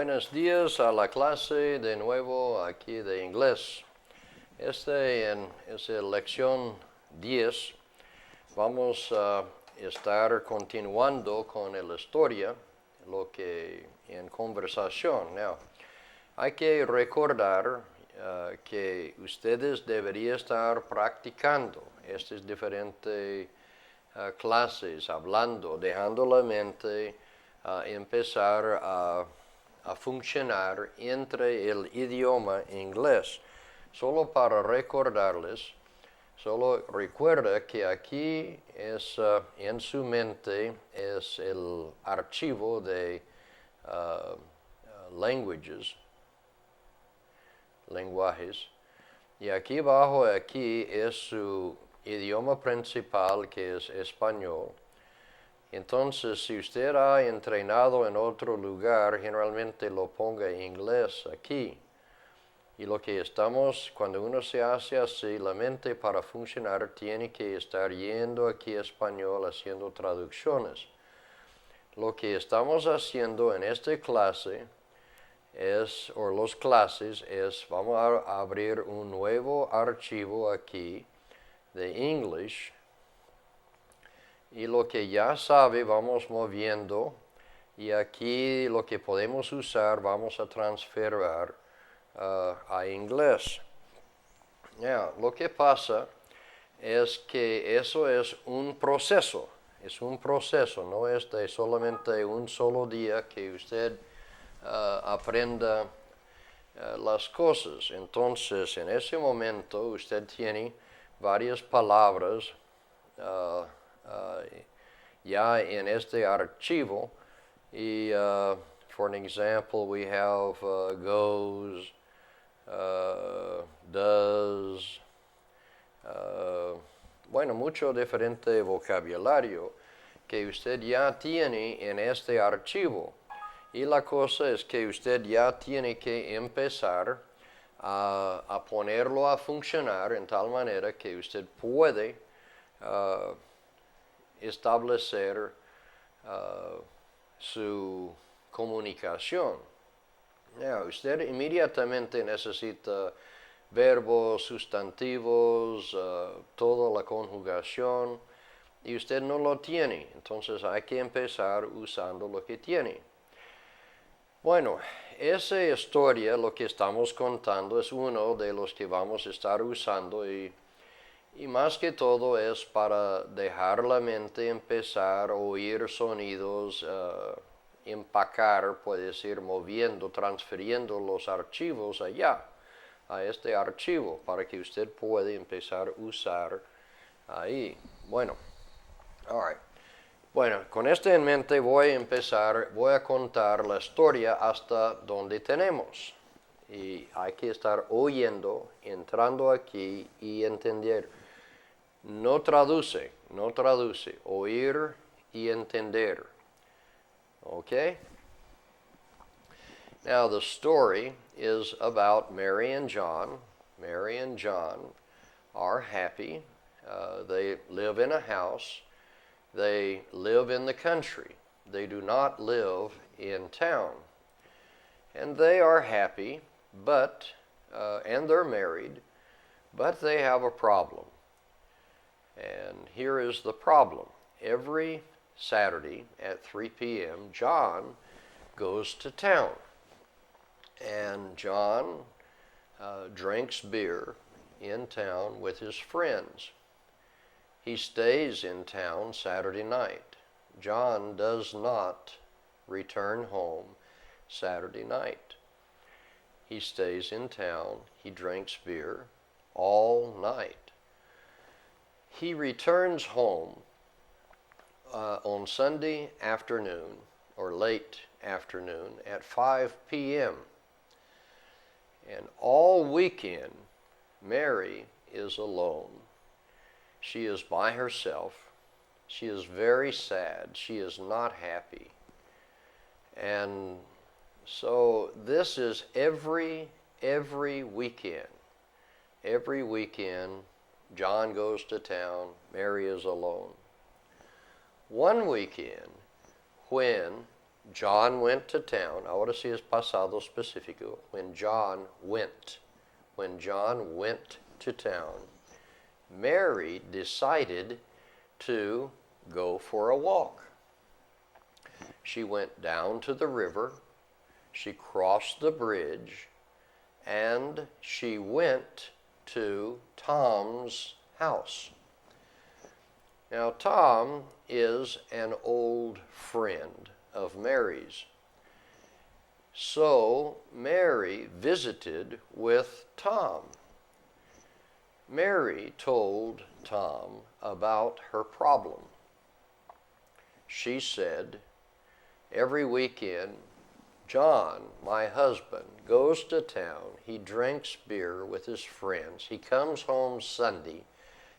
Buenos días a la clase de nuevo aquí de inglés. Es la lección 10. Vamos a estar continuando con la historia, lo que en conversación. Now, hay que recordar que ustedes deberían estar practicando estas diferentes clases, hablando, dejando la mente empezar a funcionar entre el idioma inglés. Solo para recordarles, solo recuerda que aquí es en su mente es el archivo de lenguajes, y aquí abajo aquí es su idioma principal, que es español. Entonces, si usted ha entrenado en otro lugar, generalmente lo ponga en inglés aquí. Y lo que cuando uno se hace así, la mente para funcionar tiene que estar yendo aquí a español haciendo traducciones. Lo que estamos haciendo en esta clase las clases vamos a abrir un nuevo archivo aquí de English. Y lo que ya sabe vamos moviendo, y aquí lo que podemos usar vamos a transferir a inglés. Now, lo que pasa es que eso es un proceso, no es de solamente un solo día que usted aprenda las cosas. Entonces, en ese momento usted tiene varias palabras ya en este archivo, y for an example we have goes, does, mucho diferente vocabulario que usted ya tiene en este archivo, y la cosa es que usted ya tiene que empezar a ponerlo a funcionar en tal manera que usted puede establecer su comunicación. Now, usted inmediatamente necesita verbos, sustantivos, toda la conjugación, y usted no lo tiene. Entonces hay que empezar usando lo que tiene. Bueno, esa historia, lo que estamos contando, es uno de los que vamos a estar usando, y más que todo es para dejar la mente empezar a oír sonidos, empacar, puede decir, moviendo, transfiriendo los archivos allá, a este archivo, para que usted pueda empezar a usar ahí. Bueno, con esto en mente voy a contar la historia hasta donde tenemos. Y hay que estar oyendo, entrando aquí y entender. No traduce, oír y entender. Okay? Now the story is about Mary and John. Mary and John are happy. They live in a house. They live in the country. They do not live in town. And they are happy, and they're married, but they have a problem. And here is the problem. Every Saturday at 3 p.m., John goes to town. And John drinks beer in town with his friends. He stays in town Saturday night. John does not return home Saturday night. He stays in town. He drinks beer all night. He returns home on Sunday afternoon, or late afternoon, at 5 p.m. And all weekend, Mary is alone. She is by herself. She is very sad. She is not happy. And so this is every weekend. Every weekend, John goes to town, Mary is alone. One weekend, when John went to town. Ahora sí es pasado específico. When John went to town, Mary decided to go for a walk. She went down to the river, she crossed the bridge, and she went to Tom's house. Now, Tom is an old friend of Mary's. So Mary visited with Tom. Mary told Tom about her problem. She said, every weekend, John, my husband, goes to town. He drinks beer with his friends. He comes home Sunday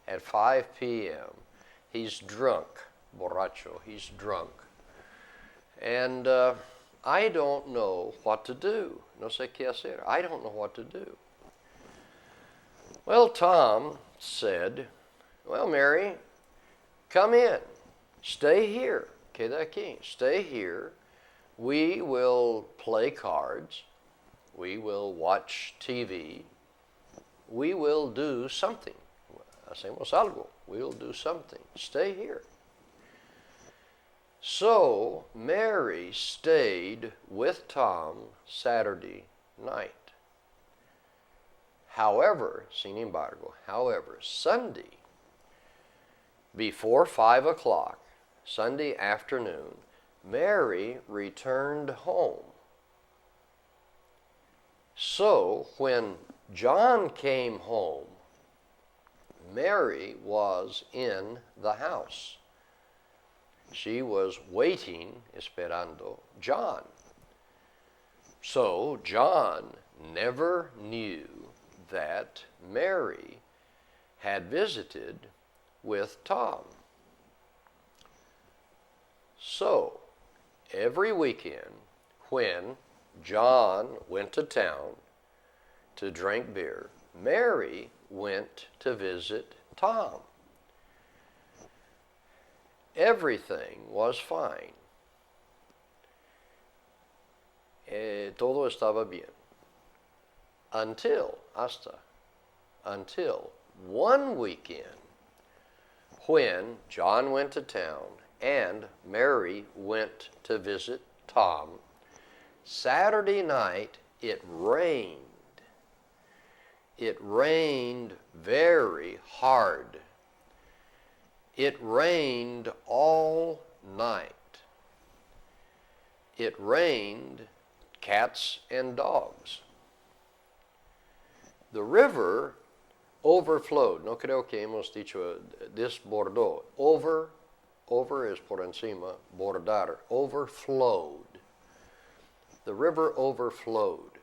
at 5 p.m. He's drunk, borracho, he's drunk. And I don't know what to do. No sé qué hacer. I don't know what to do. Well, Tom said, well, Mary, come in. Stay here. Queda aquí. Stay here. We will play cards. We will watch TV. We will do something. Hacemos algo. We'll do something. Stay here. So Mary stayed with Tom Saturday night. However, Sunday, before 5 o'clock, Sunday afternoon, Mary returned home. So when John came home, Mary was in the house. She was waiting, esperando, John. So John never knew that Mary had visited with Tom. So every weekend when John went to town to drink beer, Mary went to visit Tom. Everything was fine. Todo estaba bien. Until one weekend when John went to town and Mary went to visit Tom. Saturday night it rained. It rained very hard. It rained all night. It rained cats and dogs. The river overflowed. No creo que hemos dicho desbordó. Over es por encima, bordar. Overflowed. The river overflowed.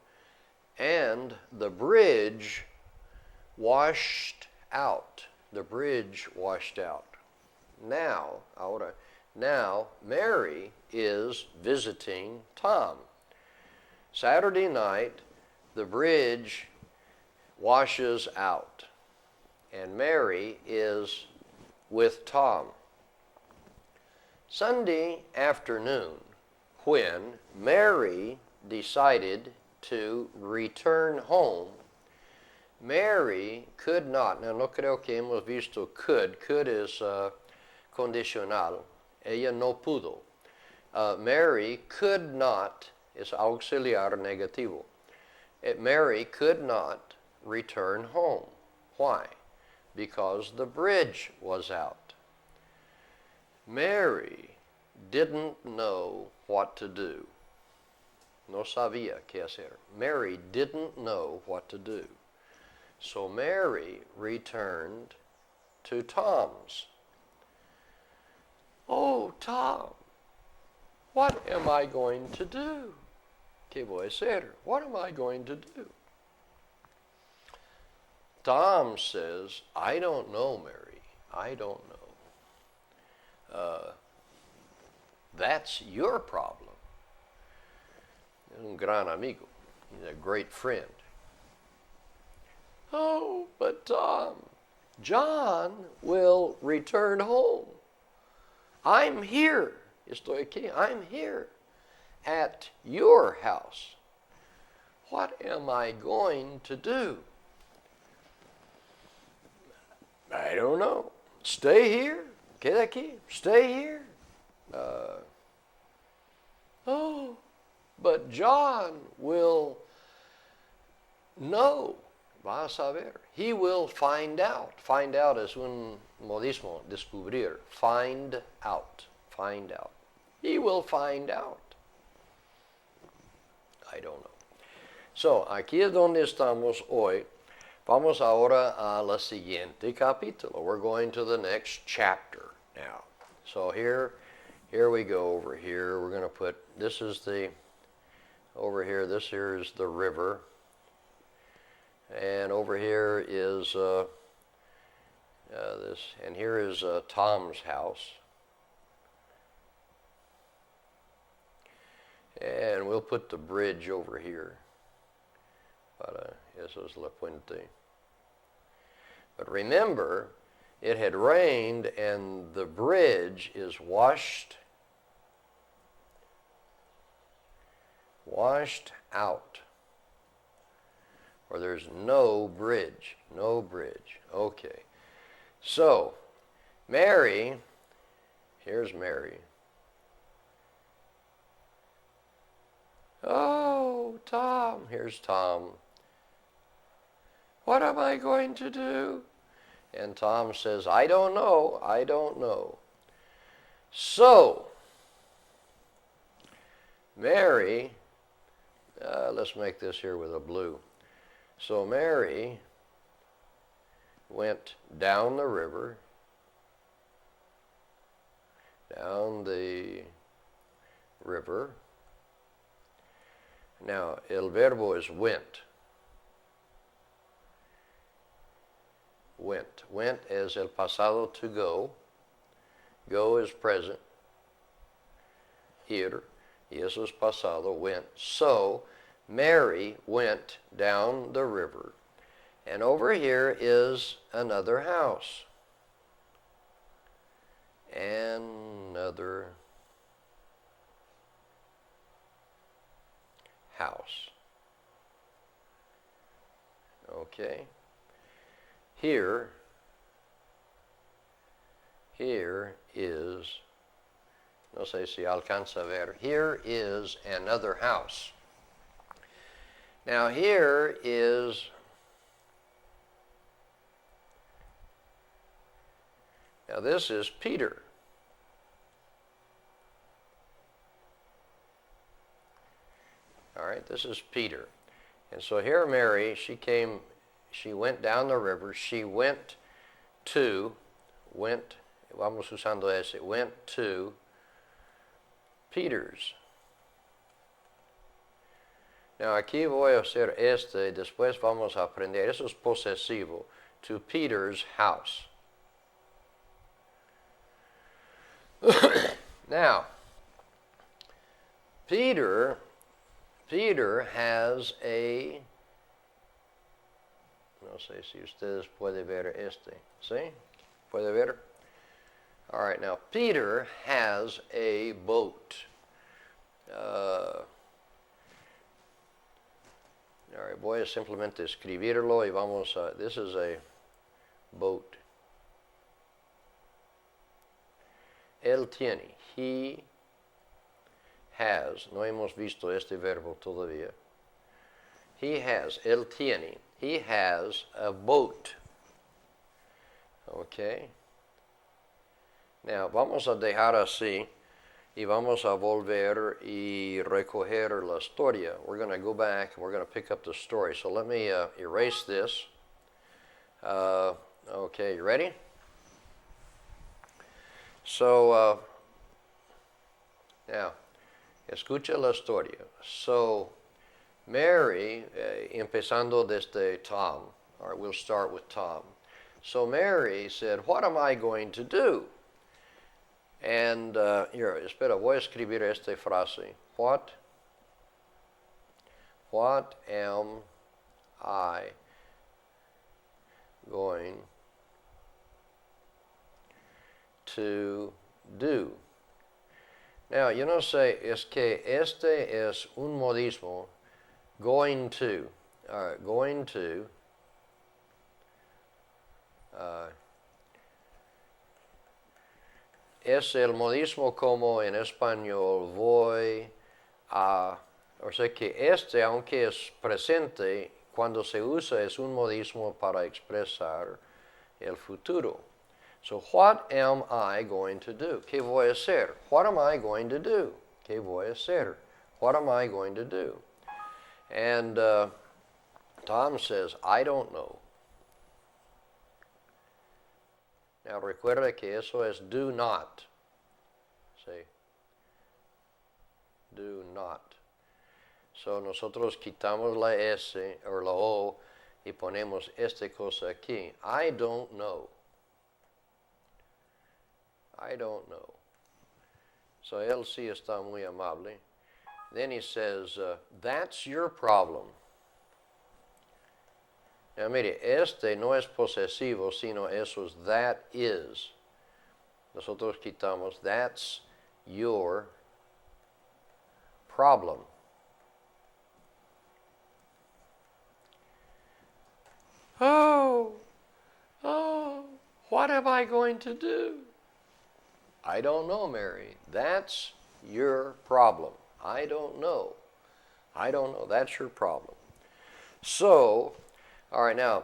And the bridge washed out. The bridge washed out. Now Mary is visiting Tom. Saturday night, the bridge washes out, and Mary is with Tom. Sunday afternoon, when Mary decided to return home, Mary could not. Now, no creo que hemos visto could. Could is condicional. Ella no pudo. Mary could not is auxiliar negativo. Mary could not return home. Why? Because the bridge was out. Mary didn't know what to do. No sabía qué hacer. Mary didn't know what to do. So Mary returned to Tom's. Oh, Tom, what am I going to do? ¿Qué voy a hacer? What am I going to do? Tom says, I don't know, Mary. I don't know. That's your problem. Un gran amigo. He's a great friend. Oh, but Tom, John will return home. I'm here. Estoy aquí. I'm here. at your house. What am I going to do? I don't know. Stay here. Queda aquí. Stay here. Oh, but John will know. Va a saber. He will find out. Find out es un modismo, descubrir. Find out. Find out. He will find out. I don't know. So, aquí es donde estamos hoy. Vamos ahora a la siguiente capítulo. We're going to the next chapter now. So here we go over here. We're going to put, this is the, over here, this here is the river. And over here is this, and here is Tom's house. And we'll put the bridge over here. Para eso es la puente. But remember, it had rained and the bridge is washed out. Or there's no bridge. No bridge. Okay. So, Mary, here's Mary. Oh, Tom. Here's Tom. What am I going to do? And Tom says, I don't know. I don't know. So, Mary, let's make this here with a blue. So Mary went down the river, Now, el verbo is went. Went is el pasado to go. Go is present. Ir, y eso es pasado, went. So, Mary went down the river. And over here is another house. Another house. Okay. Here is, no sé si alcanza a ver, here is another house. Now here is, now this is Peter. All right, this is Peter. And so here Mary, she went down the river, vamos usando ese, went to Peter's. Now aquí voy a hacer y después vamos a aprender, eso es posesivo, to Peter's house. Now, Peter has a, no sé si ustedes pueden ver ¿sí? ¿Puede ver? All right, now Peter has a boat. All right, voy a simplemente escribirlo y vamos a, this is a boat. Él tiene, he has, no hemos visto este verbo todavía. He has, él tiene, he has a boat. Okay. Now, vamos a dejar así y vamos a volver y recoger la historia. We're going to go back and we're going to pick up the story. So let me erase this. Okay, you ready? So, now, escucha la historia. So, Mary, empezando desde Tom, all right, we'll start with Tom. So Mary said, what am I going to do? And, here, espera, voy a escribir esta frase. What am I going to do? Now, yo no sé, es que este es un modismo, going to. All right, going to. Es el modismo como en español voy a. O sea que este, aunque es presente, cuando se usa es un modismo para expresar el futuro. So, what am I going to do? ¿Qué voy a hacer? What am I going to do? ¿Qué voy a hacer? What am I going to do? And Tom says, I don't know. Now, recuerda que eso es do not. Say, do not. So, nosotros quitamos la S o la O y ponemos esta cosa aquí. I don't know. I don't know. So, él sí está muy amable. Then he says, that's your problem. Now, mire, este no es posesivo, sino eso es that is. Nosotros quitamos that's your problem. Oh, what am I going to do? I don't know, Mary. That's your problem. I don't know. I don't know. That's your problem. So, all right, now,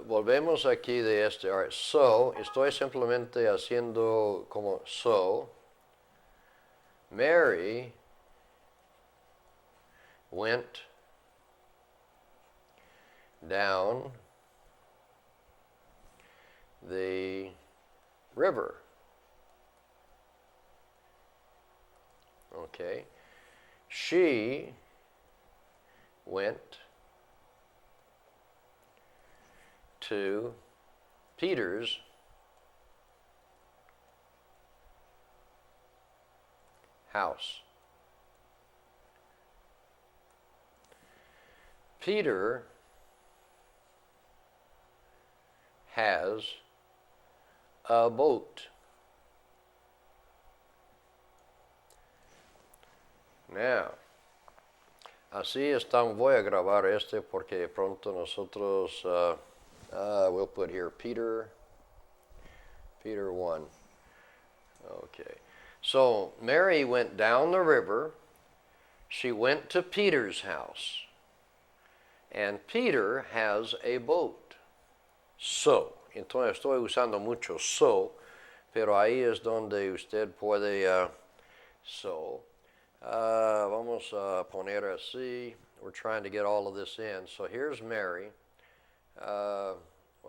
volvemos aquí de este. All right, so, estoy simplemente haciendo como so. Mary went down the river. Okay. She went to Peter's house. Peter has a boat. Now, así estamos, voy a grabar este porque de pronto nosotros, we'll put here Peter 1. Okay. So, Mary went down the river. She went to Peter's house. And Peter has a boat. So, entonces estoy usando mucho so, pero ahí es donde usted puede, vamos a poner así. We're trying to get all of this in. So here's Mary.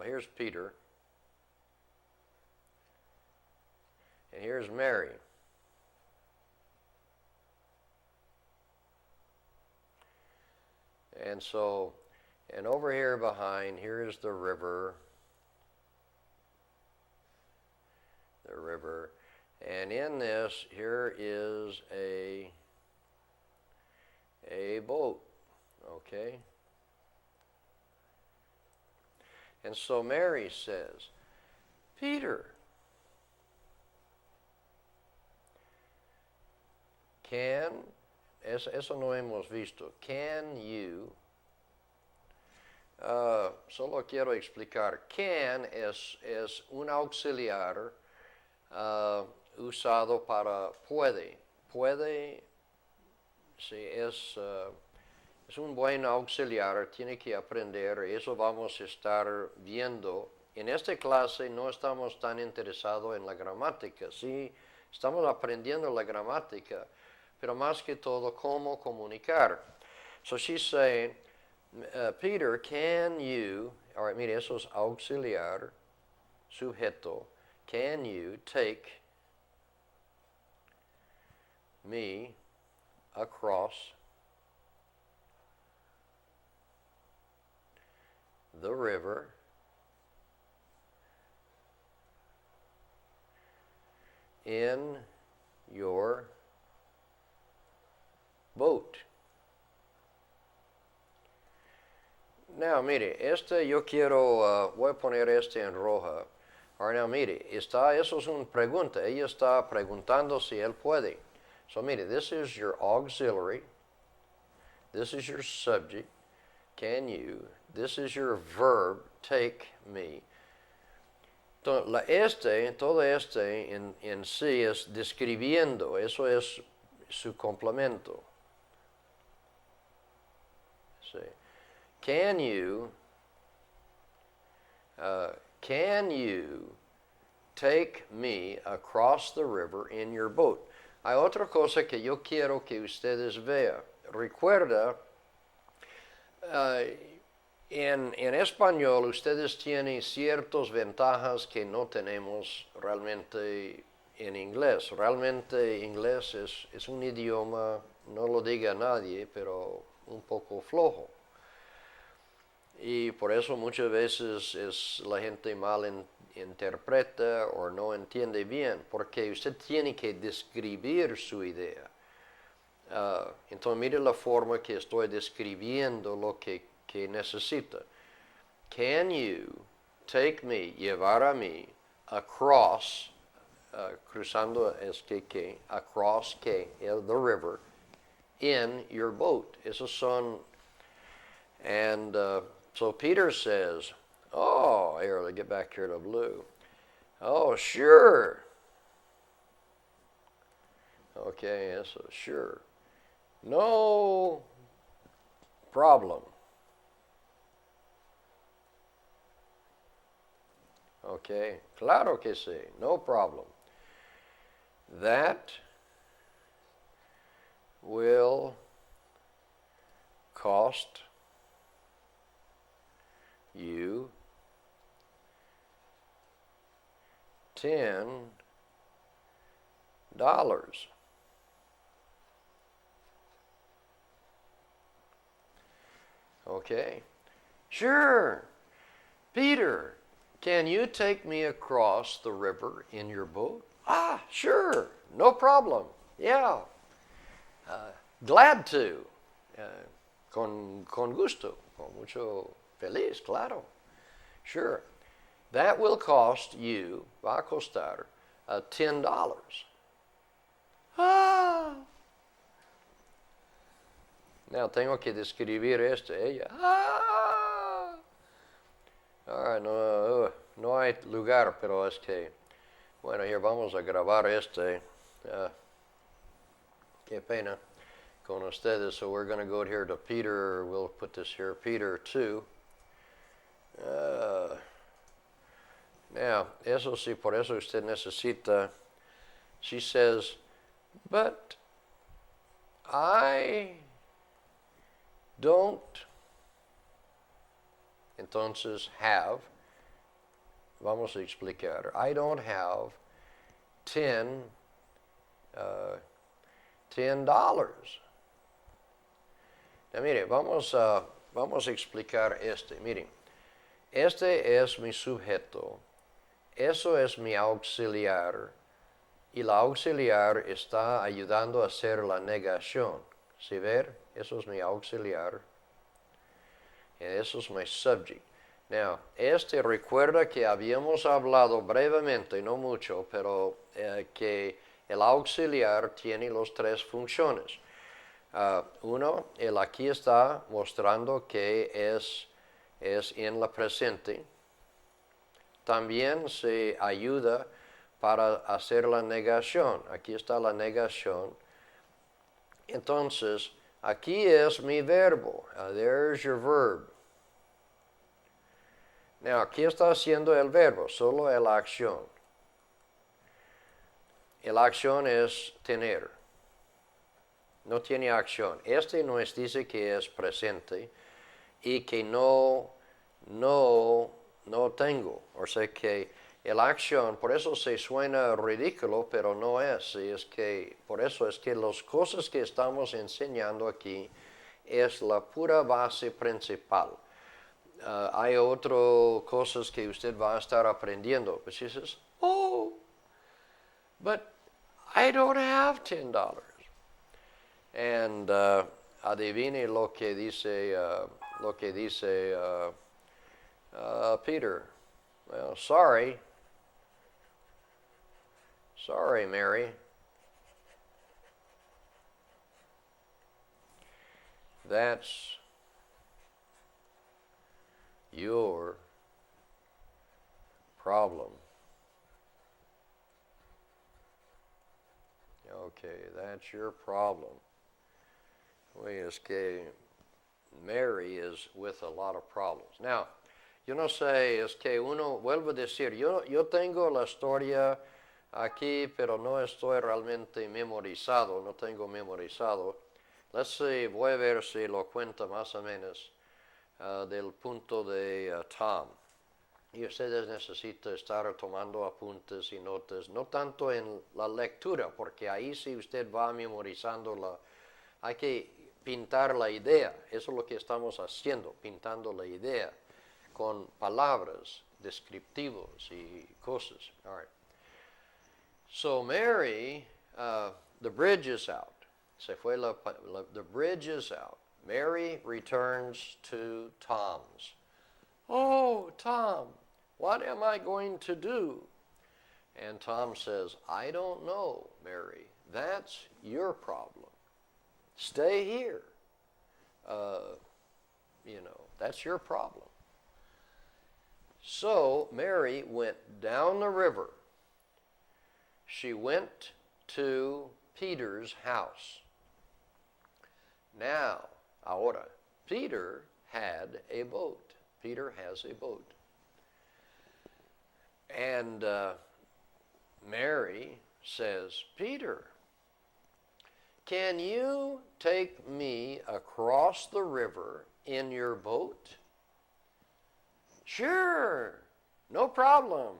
Here's Peter. And here's Mary. And so, and over here behind, here's the river. The river. And in this, here is a boat. Okay? And so Mary says, Peter, eso no hemos visto, can you, solo quiero explicar, can es un auxiliar usado para puede. Puede, sí, es un buen auxiliar, tiene que aprender, eso vamos a estar viendo. En esta clase no estamos tan interesados en la gramática, sí, estamos aprendiendo la gramática, pero más que todo cómo comunicar. So she's saying, Peter, can you, all right, mire, eso es auxiliar, sujeto, can you take me across the river in your boat? Now, mire, yo quiero, voy a poner este en roja. Ahora, now, mire, eso es una pregunta. Ella está preguntando si él puede. So mire, this is your auxiliary. This is your subject. Can you? This is your verb, take me. Entonces, todo este en sí es describiendo, eso es su complemento. Sí. Can you take me across the river in your boat? Hay otra cosa que yo quiero que ustedes vean. Recuerda, en español ustedes tienen ciertas ventajas que no tenemos realmente en inglés. Realmente inglés es un idioma, no lo diga nadie, pero un poco flojo. Y por eso muchas veces la gente mal interpreta o no entiende bien, porque usted tiene que describir su idea. Entonces mire la forma que estoy describiendo lo que necesita. Can you take me, llevar a mí, across, cruzando es que, across the river, in your boat. Esos son, and so Peter says, oh, here, let's get back here to blue. Oh, sure. Okay, so sure. No problem. Okay, claro que sí, no problem. That will cost you $10. Okay, sure. Peter, can you take me across the river in your boat? Ah, sure, no problem. Yeah, glad to. Con gusto, con mucho feliz, claro. Sure. That will cost you, va a costar, $10. Ah. Now tengo que describir ella. Ah. All right, no hay lugar, pero es que, bueno, here vamos a grabar qué pena con ustedes. So we're going to go here to Peter. We'll put this here, Peter 2. Now, eso sí, por eso usted necesita, she says, but I don't, entonces have, vamos a explicar, I don't have $10. Now, mire, vamos a explicar miren, este es mi sujeto, eso es mi auxiliar, y la auxiliar está ayudando a hacer la negación. ¿Sí ver? Eso es mi auxiliar. And eso es mi subject. Now, recuerda que habíamos hablado brevemente, no mucho, pero que el auxiliar tiene las tres funciones. Uno, él aquí está mostrando que es en la presente. También se ayuda para hacer la negación. Aquí está la negación. Entonces, aquí es mi verbo. There's your verb. Now, ¿qué está haciendo el verbo? Solo la acción. La acción es tener. No tiene acción. Nos dice que es presente y que no tengo. O sea que la acción, por eso se suena ridículo, pero no es. Por eso es que las cosas que estamos enseñando aquí es la pura base principal. Hay otras cosas que usted va a estar aprendiendo. Pues dices, oh, but I don't have $10. And adivine lo que dice Peter. Well, sorry, Mary. That's your problem. Okay, that's your problem. Oye, es que Mary is with a lot of problems. Now, yo no sé, es que uno vuelve a decir, yo tengo la historia aquí, pero no estoy realmente memorizado, no tengo memorizado. Let's see, voy a ver si lo cuenta más o menos del punto de Tom. Y ustedes necesitan estar tomando apuntes y notas, no tanto en la lectura, porque ahí sí usted va memorizando hay que pintar la idea. Eso es lo que estamos haciendo, pintando la idea con palabras descriptivos y cosas. All right. So Mary, the bridge is out. Se fue the bridge is out. Mary returns to Tom's. Oh, Tom, what am I going to do? And Tom says, I don't know, Mary. That's your problem. Stay here. That's your problem. So Mary went down the river. She went to Peter's house. Now, ahora, Peter had a boat. Peter has a boat. And Mary says, Peter, can you take me across the river in your boat? Sure, no problem.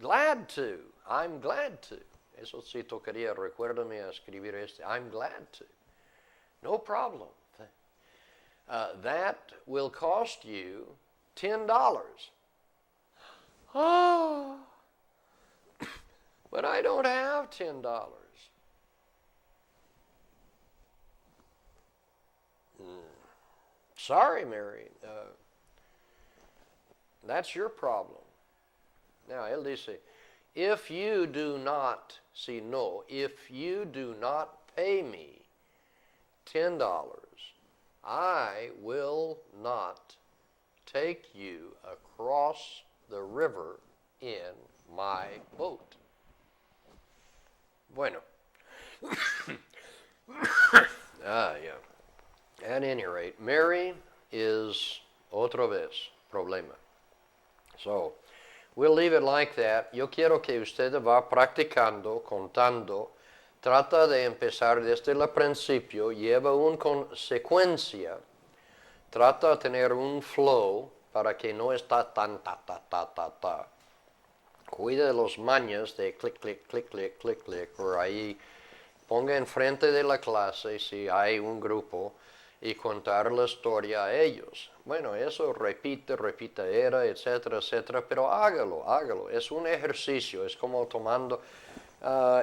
Glad to. I'm glad to. Eso sí tocaría, recuérdame a escribir I'm glad to. No problem. That will cost you $10. Oh, but I don't have $10. Sorry, Mary. That's your problem. Now, él dice, if you do not pay me $10, I will not take you across the river in my boat. Bueno. Yeah. At any rate, Mary is otra vez problema. So, we'll leave it like that. Yo quiero que usted va practicando, contando. Trata de empezar desde el principio. Lleva una consecuencia. Trata de tener un flow para que no está tan ta. Cuida de los mañas de clic, clic, clic, clic, clic, clic. Por ahí ponga enfrente de la clase si hay un grupo y contar la historia a ellos. Bueno, eso repite, etcétera, etcétera, pero hágalo. Es un ejercicio, es como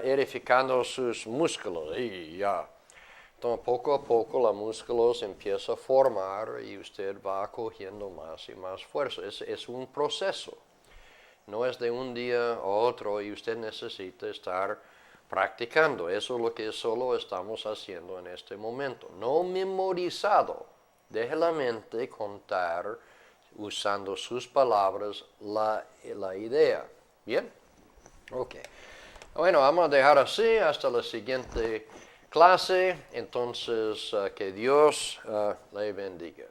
edificando sus músculos y ya. Entonces, poco a poco los músculos empiezan a formar y usted va cogiendo más y más fuerza. Es un proceso. No es de un día a otro y usted necesita estar practicando. Eso es lo que solo estamos haciendo en este momento. No memorizado. Deje la mente contar usando sus palabras la idea. ¿Bien? Ok. Bueno, vamos a dejar así hasta la siguiente clase. Entonces, que Dios le bendiga.